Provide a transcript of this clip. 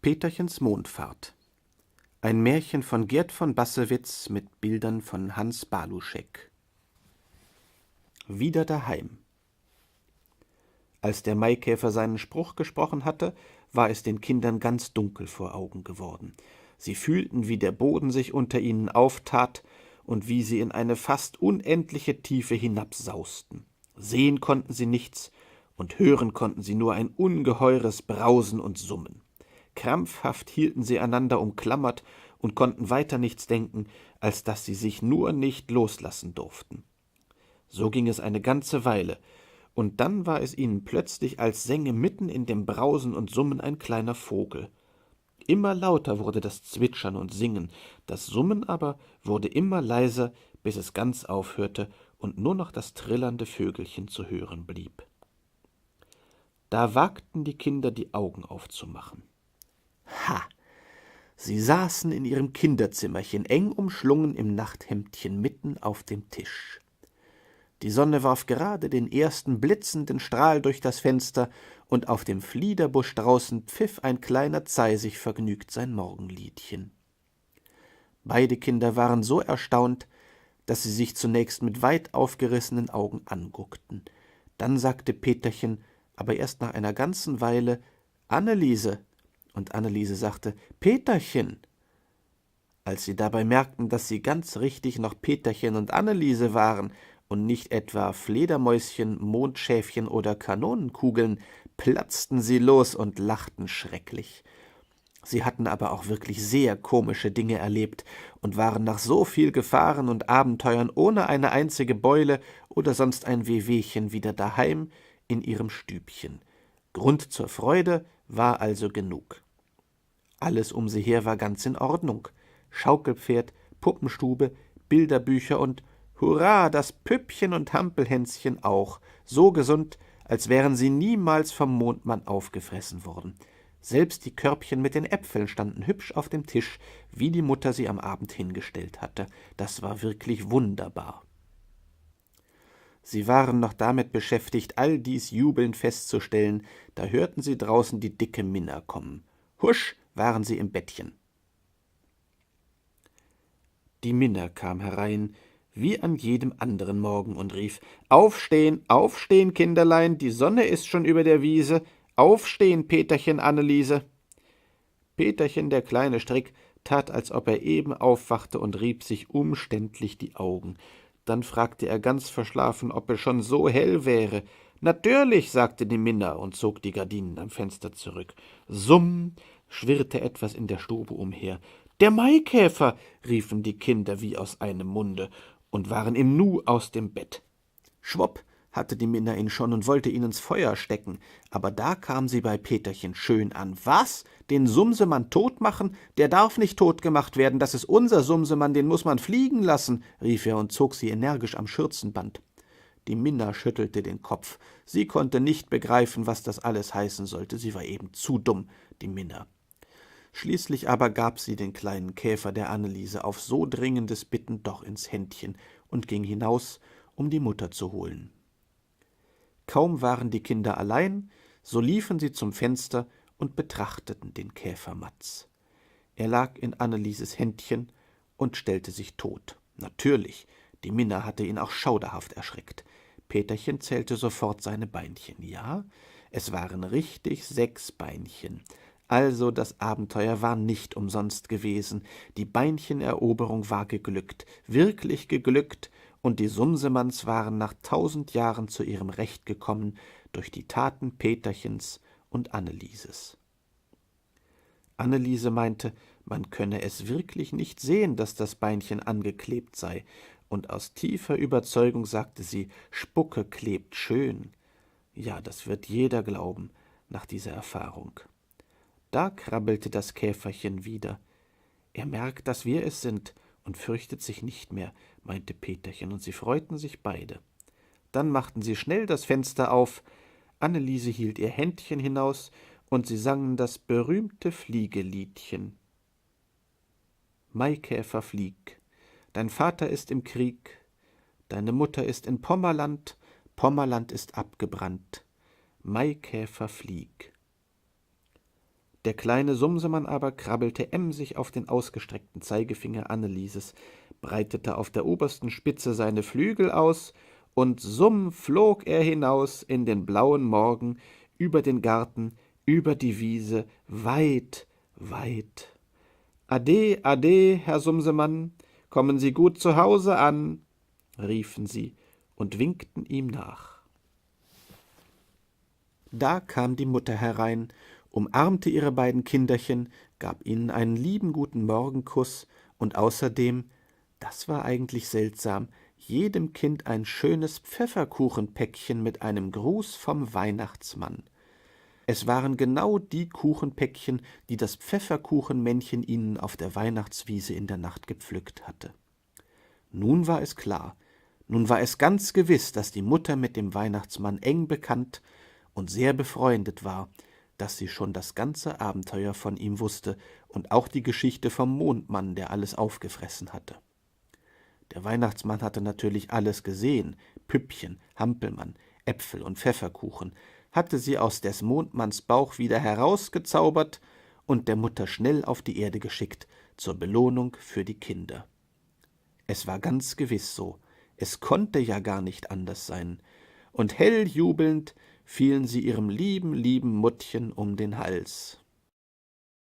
Peterchens Mondfahrt. Ein Märchen von Gerd von Bassewitz mit Bildern von Hans Baluschek. Wieder daheim. Als der Maikäfer seinen Spruch gesprochen hatte, war es den Kindern ganz dunkel vor Augen geworden. Sie fühlten, wie der Boden sich unter ihnen auftat und wie sie in eine fast unendliche Tiefe hinabsausten. Sehen konnten sie nichts und hören konnten sie nur ein ungeheures Brausen und Summen. Krampfhaft hielten sie einander umklammert und konnten weiter nichts denken, als dass sie sich nur nicht loslassen durften. So ging es eine ganze Weile, und dann war es ihnen plötzlich, als sänge mitten in dem Brausen und Summen ein kleiner Vogel. Immer lauter wurde das Zwitschern und Singen, das Summen aber wurde immer leiser, bis es ganz aufhörte und nur noch das trillernde Vögelchen zu hören blieb. Da wagten die Kinder, die Augen aufzumachen. Ha! Sie saßen in ihrem Kinderzimmerchen, eng umschlungen im Nachthemdchen, mitten auf dem Tisch. Die Sonne warf gerade den ersten blitzenden Strahl durch das Fenster, und auf dem Fliederbusch draußen pfiff ein kleiner Zeisig vergnügt sein Morgenliedchen. Beide Kinder waren so erstaunt, dass sie sich zunächst mit weit aufgerissenen Augen anguckten. Dann sagte Peterchen, aber erst nach einer ganzen Weile, »Anneliese«, und Anneliese sagte, »Peterchen«. Als sie dabei merkten, dass sie ganz richtig noch Peterchen und Anneliese waren und nicht etwa Fledermäuschen, Mondschäfchen oder Kanonenkugeln, platzten sie los und lachten schrecklich. Sie hatten aber auch wirklich sehr komische Dinge erlebt und waren nach so viel Gefahren und Abenteuern ohne eine einzige Beule oder sonst ein Wehwehchen wieder daheim in ihrem Stübchen. Grund zur Freude war also genug. Alles um sie her war ganz in Ordnung. Schaukelpferd, Puppenstube, Bilderbücher und hurra, das Püppchen und Hampelhänschen auch, so gesund, als wären sie niemals vom Mondmann aufgefressen worden. Selbst die Körbchen mit den Äpfeln standen hübsch auf dem Tisch, wie die Mutter sie am Abend hingestellt hatte. Das war wirklich wunderbar. Sie waren noch damit beschäftigt, all dies jubelnd festzustellen, da hörten sie draußen die dicke Minna kommen. Husch, waren sie im Bettchen. Die Minna kam herein, wie an jedem anderen Morgen, und rief, »Aufstehen, aufstehen, Kinderlein, die Sonne ist schon über der Wiese, aufstehen, Peterchen, Anneliese!« Peterchen, der kleine Strick, tat, als ob er eben aufwachte und rieb sich umständlich die Augen. Dann fragte er ganz verschlafen, ob es schon so hell wäre. »Natürlich«, sagte die Minna und zog die Gardinen am Fenster zurück. Summ schwirrte etwas in der Stube umher. »Der Maikäfer«, riefen die Kinder wie aus einem Munde und waren im Nu aus dem Bett. Schwupp hatte die Minna ihn schon und wollte ihn ins Feuer stecken, aber da kam sie bei Peterchen schön an. »Was? Den Sumsemann totmachen? Der darf nicht totgemacht werden, das ist unser Sumsemann, den muß man fliegen lassen«, rief er und zog sie energisch am Schürzenband. Die Minna schüttelte den Kopf. Sie konnte nicht begreifen, was das alles heißen sollte. Sie war eben zu dumm, die Minna. Schließlich aber gab sie den kleinen Käfer der Anneliese auf so dringendes Bitten doch ins Händchen und ging hinaus, um die Mutter zu holen. Kaum waren die Kinder allein, so liefen sie zum Fenster und betrachteten den Käfer Matz. Er lag in Annelieses Händchen und stellte sich tot. Natürlich, die Minna hatte ihn auch schauderhaft erschreckt. Peterchen zählte sofort seine Beinchen. Ja, es waren richtig 6 Beinchen. Also das Abenteuer war nicht umsonst gewesen. Die Beincheneroberung war geglückt, wirklich geglückt, und die Sumsemanns waren nach 1000 Jahren zu ihrem Recht gekommen durch die Taten Peterchens und Annelieses. Anneliese meinte, man könne es wirklich nicht sehen, dass das Beinchen angeklebt sei, und aus tiefer Überzeugung sagte sie, Spucke klebt schön. Ja, das wird jeder glauben nach dieser Erfahrung. Da krabbelte das Käferchen wieder. Er merkt, dass wir es sind und fürchtet sich nicht mehr, meinte Peterchen, und sie freuten sich beide. Dann machten sie schnell das Fenster auf, Anneliese hielt ihr Händchen hinaus, und sie sangen das berühmte Fliegeliedchen. Maikäfer, flieg, dein Vater ist im Krieg, deine Mutter ist in Pommerland, Pommerland ist abgebrannt. Maikäfer, flieg. Der kleine Sumsemann aber krabbelte emsig auf den ausgestreckten Zeigefinger Annelieses, breitete auf der obersten Spitze seine Flügel aus, und summ flog er hinaus in den blauen Morgen, über den Garten, über die Wiese, weit, weit. »Ade, ade, Herr Sumsemann, kommen Sie gut zu Hause an«, riefen sie und winkten ihm nach. Da kam die Mutter herein, umarmte ihre beiden Kinderchen, gab ihnen einen lieben guten Morgenkuss und außerdem, das war eigentlich seltsam, jedem Kind ein schönes Pfefferkuchenpäckchen mit einem Gruß vom Weihnachtsmann. Es waren genau die Kuchenpäckchen, die das Pfefferkuchenmännchen ihnen auf der Weihnachtswiese in der Nacht gepflückt hatte. Nun war es klar, nun war es ganz gewiss, dass die Mutter mit dem Weihnachtsmann eng bekannt und sehr befreundet war, dass sie schon das ganze Abenteuer von ihm wusste und auch die Geschichte vom Mondmann, der alles aufgefressen hatte. Der Weihnachtsmann hatte natürlich alles gesehen, Püppchen, Hampelmann, Äpfel und Pfefferkuchen, hatte sie aus des Mondmanns Bauch wieder herausgezaubert und der Mutter schnell auf die Erde geschickt, zur Belohnung für die Kinder. Es war ganz gewiss so, es konnte ja gar nicht anders sein, und hell jubelnd fielen sie ihrem lieben, lieben Muttchen um den Hals.